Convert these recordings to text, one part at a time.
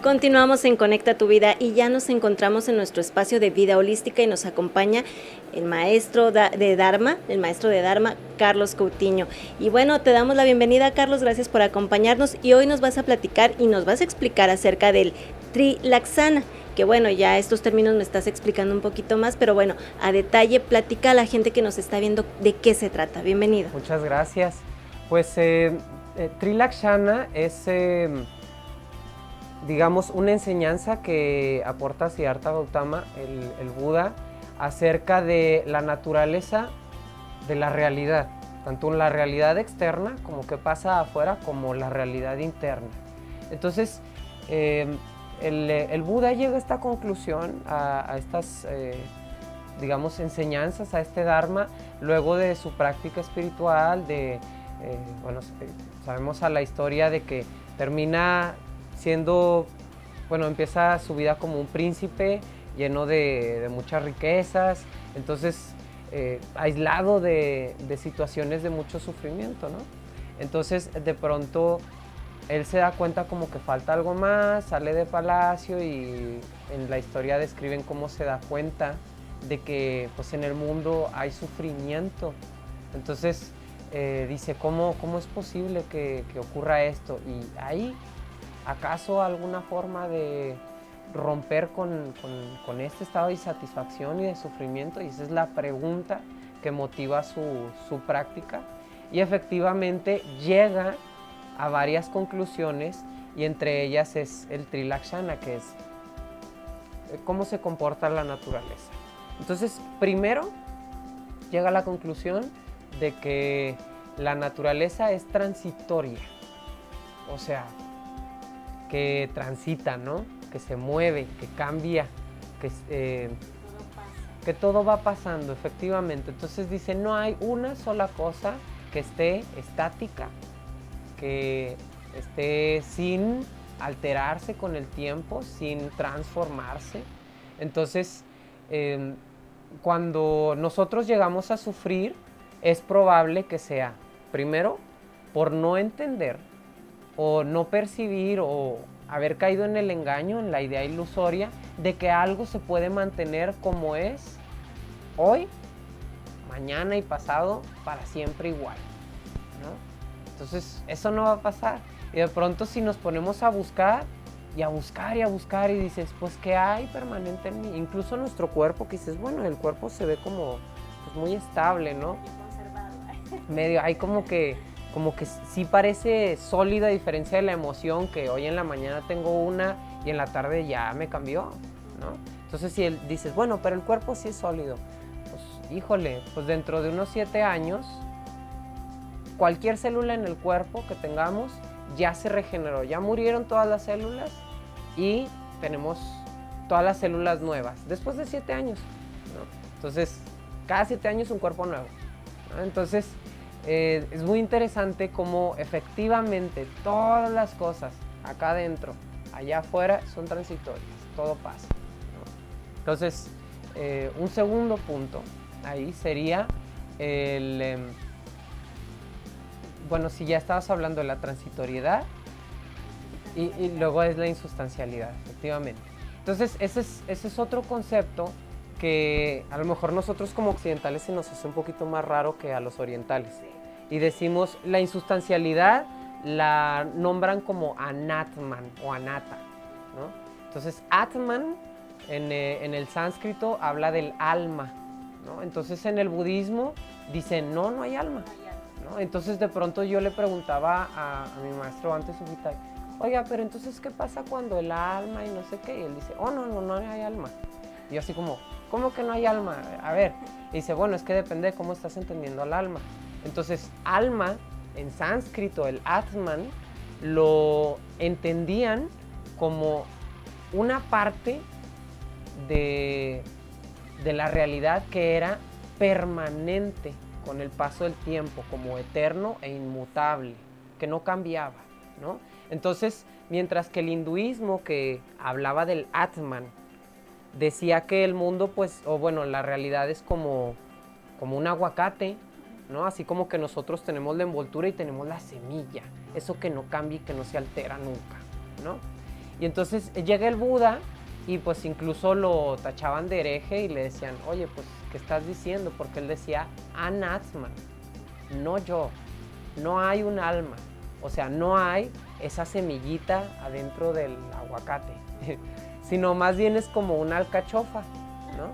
Continuamos en Conecta tu Vida y ya nos encontramos en nuestro espacio de vida holística y nos acompaña el maestro de Dharma, Carlos Coutinho. Y bueno, te damos la bienvenida, Carlos, gracias por acompañarnos y hoy nos vas a platicar y nos vas a explicar acerca del Trilaksana, que bueno, ya estos términos me estás explicando un poquito más, pero bueno, a detalle, platica a la gente que nos está viendo de qué se trata. Bienvenido. Muchas gracias. Pues Trilaksana es, digamos, una enseñanza que aporta Siddhartha Gautama, el Buda, acerca de la naturaleza de la realidad, tanto la realidad externa como que pasa afuera, como la realidad interna. Entonces, el Buda llega a esta conclusión, a estas, digamos, enseñanzas, a este Dharma, luego de su práctica espiritual, bueno, sabemos a la historia de que termina siendo, bueno, empieza su vida como un príncipe lleno de muchas riquezas, entonces aislado de situaciones de mucho sufrimiento, ¿no? Entonces de pronto él se da cuenta como que falta algo más, sale de palacio y en la historia describen cómo se da cuenta de que pues en el mundo hay sufrimiento. Entonces dice, ¿cómo es posible que ocurra esto? Y ¿hay acaso alguna forma de romper con este estado de insatisfacción y de sufrimiento? Y esa es la pregunta que motiva su práctica. Y efectivamente llega a varias conclusiones y entre ellas es el Trilaksana, que es cómo se comporta la naturaleza. Entonces, primero llega a la conclusión de que la naturaleza es transitoria, o sea, que transita, ¿no? Que se mueve, que cambia, que todo va pasando, efectivamente. Entonces dice, no hay una sola cosa que esté estática, que esté sin alterarse con el tiempo, sin transformarse. Entonces, cuando nosotros llegamos a sufrir, es probable que sea, primero, por no entender o no percibir o haber caído en el engaño, en la idea ilusoria de que algo se puede mantener como es hoy, mañana y pasado para siempre igual, ¿no? Entonces eso no va a pasar. Y de pronto si nos ponemos a buscar y a buscar y a buscar y dices, pues ¿qué hay permanente en mí? Incluso nuestro cuerpo, que dices, bueno, el cuerpo se ve como pues, muy estable, ¿no? Medio, hay como que sí parece sólida, a diferencia de la emoción, que hoy en la mañana tengo una y en la tarde ya me cambió, ¿no? Entonces si dices, bueno, pero el cuerpo sí es sólido, pues híjole, pues dentro de unos 7 años, cualquier célula en el cuerpo que tengamos ya se regeneró, ya murieron todas las células y tenemos todas las células nuevas, después de 7 años, ¿no? Entonces, cada 7 años un cuerpo nuevo, ¿no? Entonces, es muy interesante cómo efectivamente todas las cosas acá adentro, allá afuera, son transitorias, todo pasa, ¿no? Entonces, un segundo punto ahí sería bueno, si ya estabas hablando de la transitoriedad y luego es la insustancialidad, efectivamente. Entonces, ese es otro concepto que a lo mejor nosotros como occidentales se nos hace un poquito más raro que a los orientales. Y decimos, la insustancialidad la nombran como anatman o anatta, ¿no? Entonces, atman en el sánscrito habla del alma, ¿no? Entonces, en el budismo dicen, no hay alma, ¿no? Entonces, de pronto yo le preguntaba a mi maestro antes, oiga, pero entonces, ¿qué pasa cuando el alma y no sé qué? Y él dice, no hay alma. Y yo así como, ¿cómo que no hay alma? A ver, y dice, bueno, es que depende de cómo estás entendiendo al alma. Entonces, alma, en sánscrito, el Atman, lo entendían como una parte de la realidad que era permanente con el paso del tiempo, como eterno e inmutable, que no cambiaba, ¿no? Entonces, mientras que el hinduismo, que hablaba del Atman, decía que el mundo, pues, o bueno, la realidad es como un aguacate, ¿no? Así como que nosotros tenemos la envoltura y tenemos la semilla, eso que no cambia y que no se altera nunca, ¿no? Y entonces llega el Buda y pues incluso lo tachaban de hereje y le decían, oye, pues, ¿qué estás diciendo? Porque él decía, anatman, no yo, no hay un alma, o sea, no hay esa semillita adentro del aguacate, sino más bien es como una alcachofa, ¿no?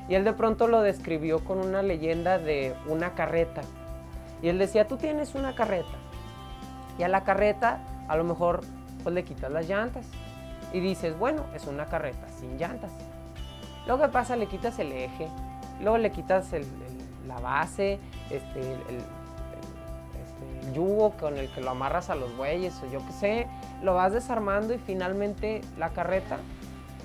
Y él de pronto lo describió con una leyenda de una carreta. Y él decía, tú tienes una carreta, y a la carreta a lo mejor pues le quitas las llantas, y dices, bueno, es una carreta sin llantas. Luego que pasa, le quitas el eje, luego le quitas la base, el yugo con el que lo amarras a los bueyes, o yo qué sé, lo vas desarmando y finalmente la carreta,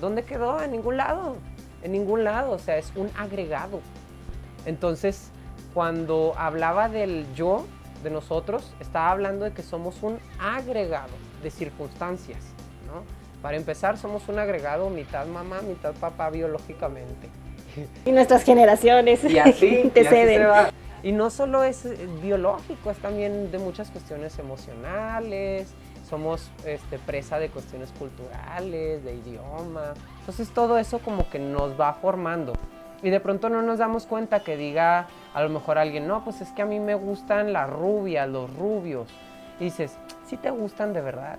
¿dónde quedó? En ningún lado, o sea, es un agregado. Entonces, cuando hablaba del yo, de nosotros, estaba hablando de que somos un agregado de circunstancias, ¿no? Para empezar, somos un agregado mitad mamá, mitad papá biológicamente. Y nuestras generaciones y así, anteceden. Y no solo es biológico, es también de muchas cuestiones emocionales, somos presa de cuestiones culturales, de idioma. Entonces todo eso como que nos va formando. Y de pronto no nos damos cuenta que diga a lo mejor alguien, no, pues es que a mí me gustan las rubias, los rubios. Y dices, ¿sí te gustan de verdad?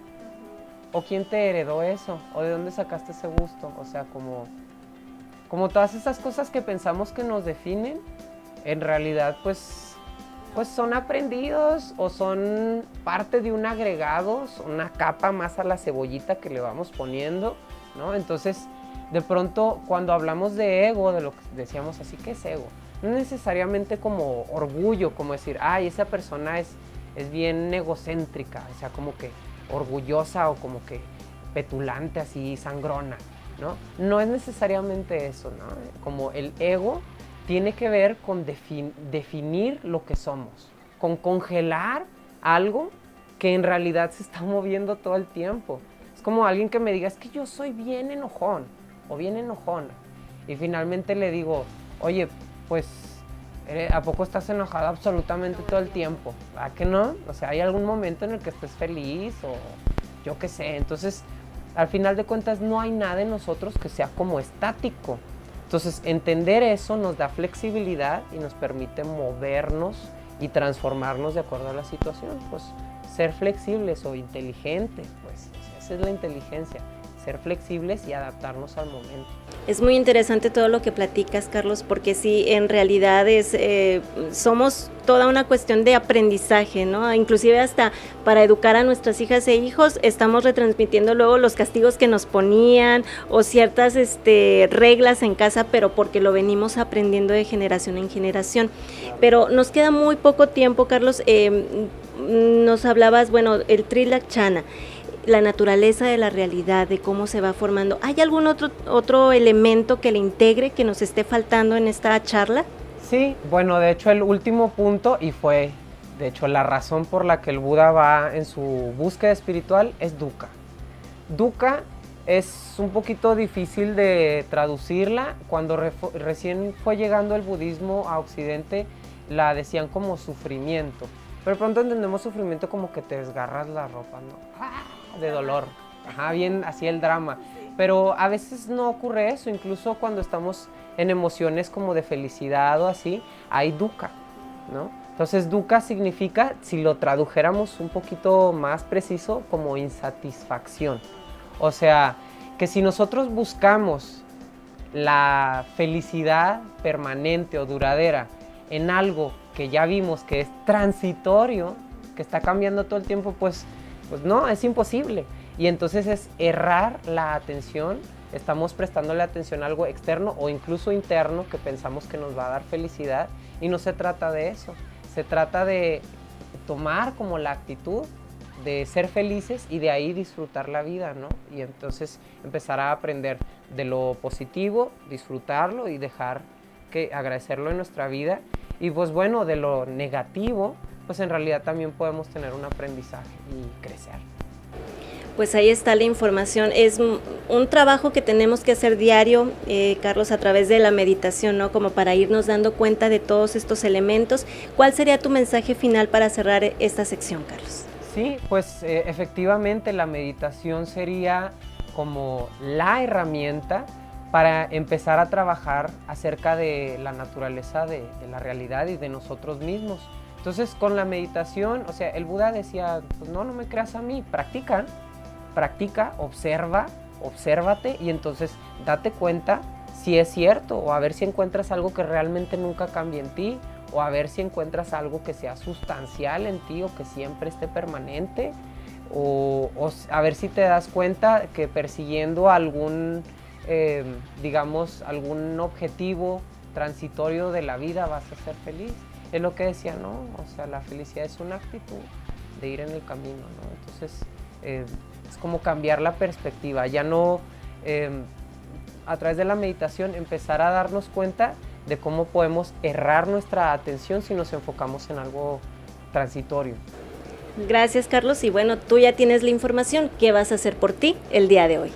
¿O quién te heredó eso? ¿O de dónde sacaste ese gusto? O sea, como todas esas cosas que pensamos que nos definen, en realidad pues son aprendidos o son parte de un agregado, son una capa más a la cebollita que le vamos poniendo, ¿no? Entonces, de pronto, cuando hablamos de ego, de lo que decíamos así, ¿qué es ego? No necesariamente como orgullo, como decir, ay, esa persona es bien egocéntrica, o sea, como que orgullosa o como que petulante, así, sangrona, ¿no? No es necesariamente eso, ¿no? Como el ego tiene que ver con definir lo que somos, con congelar algo que en realidad se está moviendo todo el tiempo. Es como alguien que me diga, es que yo soy bien enojón o bien enojona. Y finalmente le digo, oye, pues, ¿a poco estás enojado absolutamente todo el tiempo? ¿Verdad que no? O sea, ¿hay algún momento en el que estés feliz o yo qué sé? Entonces, al final de cuentas, no hay nada en nosotros que sea como estático. Entonces, entender eso nos da flexibilidad y nos permite movernos y transformarnos de acuerdo a la situación. Pues, ser flexibles o inteligentes, pues, o sea, esa es la inteligencia. Ser flexibles y adaptarnos al momento. Es muy interesante todo lo que platicas, Carlos, porque sí, en realidad somos toda una cuestión de aprendizaje, ¿no? Inclusive hasta para educar a nuestras hijas e hijos estamos retransmitiendo luego los castigos que nos ponían o ciertas reglas en casa, pero porque lo venimos aprendiendo de generación en generación. Pero nos queda muy poco tiempo, Carlos. Nos hablabas, bueno, el Trilakshana, la naturaleza de la realidad, de cómo se va formando. ¿Hay algún otro elemento que le integre, que nos esté faltando en esta charla? Sí, bueno, de hecho el último punto, y fue de hecho la razón por la que el Buda va en su búsqueda espiritual, es dukkha. Dukkha es un poquito difícil de traducirla. Cuando recién fue llegando el budismo a Occidente, la decían como sufrimiento. Pero pronto entendemos sufrimiento como que te desgarras la ropa, ¿no? De dolor. Ajá, bien así el drama. Pero a veces no ocurre eso, incluso cuando estamos en emociones como de felicidad o así, hay dukkha, ¿no? Entonces dukkha significa, si lo tradujéramos un poquito más preciso, como insatisfacción. O sea, que si nosotros buscamos la felicidad permanente o duradera en algo que ya vimos que es transitorio, que está cambiando todo el tiempo, pues no, es imposible. Y entonces es errar la atención, estamos prestándole atención a algo externo o incluso interno que pensamos que nos va a dar felicidad, y no se trata de eso, se trata de tomar como la actitud de ser felices y de ahí disfrutar la vida, ¿no? Y entonces empezar a aprender de lo positivo, disfrutarlo y dejar que agradecerlo en nuestra vida. Y pues bueno, de lo negativo, pues en realidad también podemos tener un aprendizaje y crecer. Pues ahí está la información. Es un trabajo que tenemos que hacer diario, Carlos, a través de la meditación, ¿no? Como para irnos dando cuenta de todos estos elementos. ¿Cuál sería tu mensaje final para cerrar esta sección, Carlos? Sí, pues efectivamente la meditación sería como la herramienta para empezar a trabajar acerca de la naturaleza de la realidad y de nosotros mismos. Entonces, con la meditación, o sea, el Buda decía, pues no me creas a mí, practica, obsérvate y entonces date cuenta si es cierto, o a ver si encuentras algo que realmente nunca cambie en ti, o a ver si encuentras algo que sea sustancial en ti o que siempre esté permanente, o a ver si te das cuenta que persiguiendo algún, digamos, algún objetivo transitorio de la vida vas a ser feliz. Es lo que decía, ¿no? O sea, la felicidad es una actitud de ir en el camino, ¿no? Entonces, es como cambiar la perspectiva, ya no, a través de la meditación, empezar a darnos cuenta de cómo podemos errar nuestra atención si nos enfocamos en algo transitorio. Gracias, Carlos. Y bueno, tú ya tienes la información. ¿Qué vas a hacer por ti el día de hoy?